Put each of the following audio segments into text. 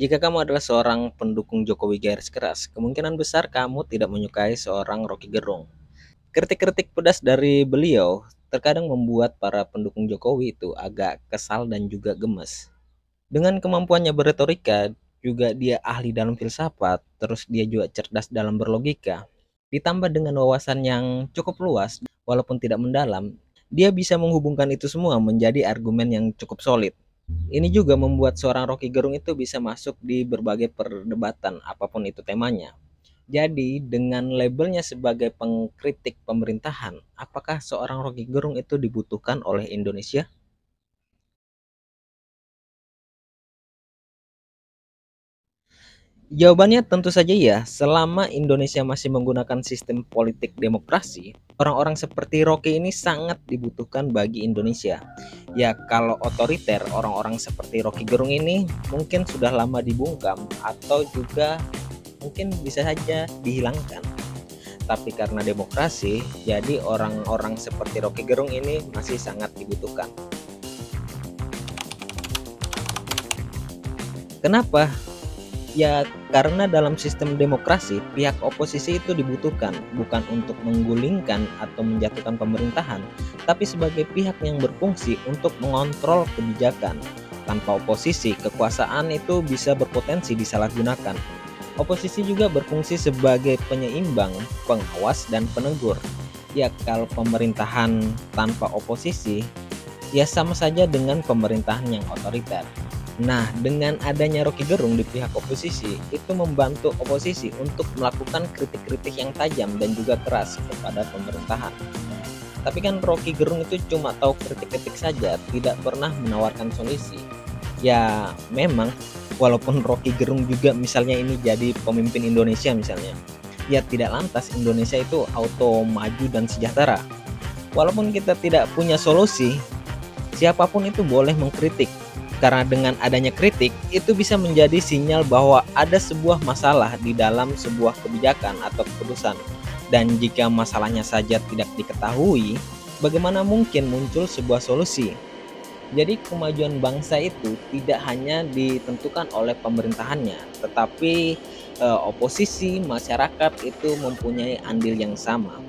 Jika kamu adalah seorang pendukung Jokowi garis keras, kemungkinan besar kamu tidak menyukai seorang Rocky Gerung. Kritik-kritik pedas dari beliau terkadang membuat para pendukung Jokowi itu agak kesal dan juga gemes. Dengan kemampuannya berretorika, juga dia ahli dalam filsafat, terus dia juga cerdas dalam berlogika. Ditambah dengan wawasan yang cukup luas, walaupun tidak mendalam, dia bisa menghubungkan itu semua menjadi argumen yang cukup solid. Ini juga membuat seorang Rocky Gerung itu bisa masuk di berbagai perdebatan apapun itu temanya. Jadi dengan labelnya sebagai pengkritik pemerintahan, apakah seorang Rocky Gerung itu dibutuhkan oleh Indonesia? Jawabannya tentu saja ya, selama Indonesia masih menggunakan sistem politik demokrasi, orang-orang seperti Rocky ini sangat dibutuhkan bagi Indonesia. Ya kalau otoriter, orang-orang seperti Rocky Gerung ini mungkin sudah lama dibungkam atau juga mungkin bisa saja dihilangkan. Tapi karena demokrasi, jadi orang-orang seperti Rocky Gerung ini masih sangat dibutuhkan. Kenapa? Ya, karena dalam sistem demokrasi, pihak oposisi itu dibutuhkan bukan untuk menggulingkan atau menjatuhkan pemerintahan, tapi sebagai pihak yang berfungsi untuk mengontrol kebijakan. Tanpa oposisi, kekuasaan itu bisa berpotensi disalahgunakan. Oposisi juga berfungsi sebagai penyeimbang, pengawas, dan penegur. Ya, kalau pemerintahan tanpa oposisi, ya sama saja dengan pemerintahan yang otoriter. Nah, dengan adanya Rocky Gerung di pihak oposisi, itu membantu oposisi untuk melakukan kritik-kritik yang tajam dan juga keras kepada pemerintahan. Tapi kan Rocky Gerung itu cuma tahu kritik-kritik saja, tidak pernah menawarkan solusi. Ya, memang walaupun Rocky Gerung juga misalnya ini jadi pemimpin Indonesia misalnya, ya tidak lantas Indonesia itu auto maju dan sejahtera. Walaupun kita tidak punya solusi, siapapun itu boleh mengkritik, karena dengan adanya kritik itu bisa menjadi sinyal bahwa ada sebuah masalah di dalam sebuah kebijakan atau keputusan. Dan jika masalahnya saja tidak diketahui, bagaimana mungkin muncul sebuah solusi? Jadi kemajuan bangsa itu tidak hanya ditentukan oleh pemerintahannya, tetapi oposisi, masyarakat itu mempunyai andil yang sama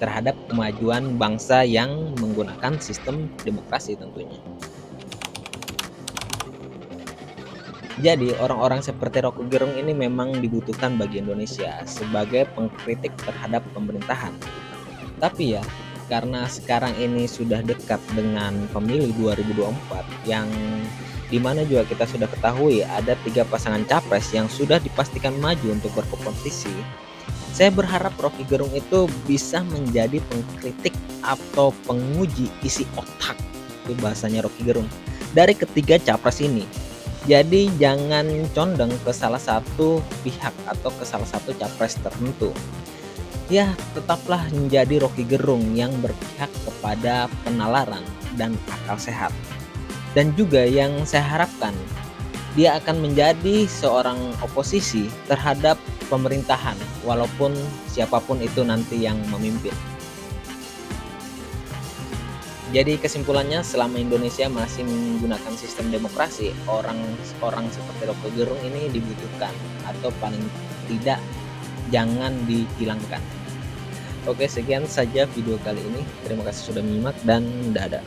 terhadap kemajuan bangsa yang menggunakan sistem demokrasi tentunya. Jadi orang-orang seperti Rocky Gerung ini memang dibutuhkan bagi Indonesia sebagai pengkritik terhadap pemerintahan. Tapi ya, karena sekarang ini sudah dekat dengan pemilu 2024 yang dimana juga kita sudah ketahui ada 3 pasangan capres yang sudah dipastikan maju untuk berkompetisi. Saya berharap Rocky Gerung itu bisa menjadi pengkritik atau penguji isi otak, itu bahasanya Rocky Gerung, dari ketiga capres ini. Jadi jangan condong ke salah satu pihak atau ke salah satu capres tertentu. Ya, tetaplah menjadi Rocky Gerung yang berpihak kepada penalaran dan akal sehat. Dan juga yang saya harapkan, dia akan menjadi seorang oposisi terhadap pemerintahan, walaupun siapapun itu nanti yang memimpin. Jadi kesimpulannya, selama Indonesia masih menggunakan sistem demokrasi, orang-orang seperti Rocky Gerung ini dibutuhkan atau paling tidak jangan dihilangkan. Oke, sekian saja video kali ini. Terima kasih sudah menyimak dan dadah.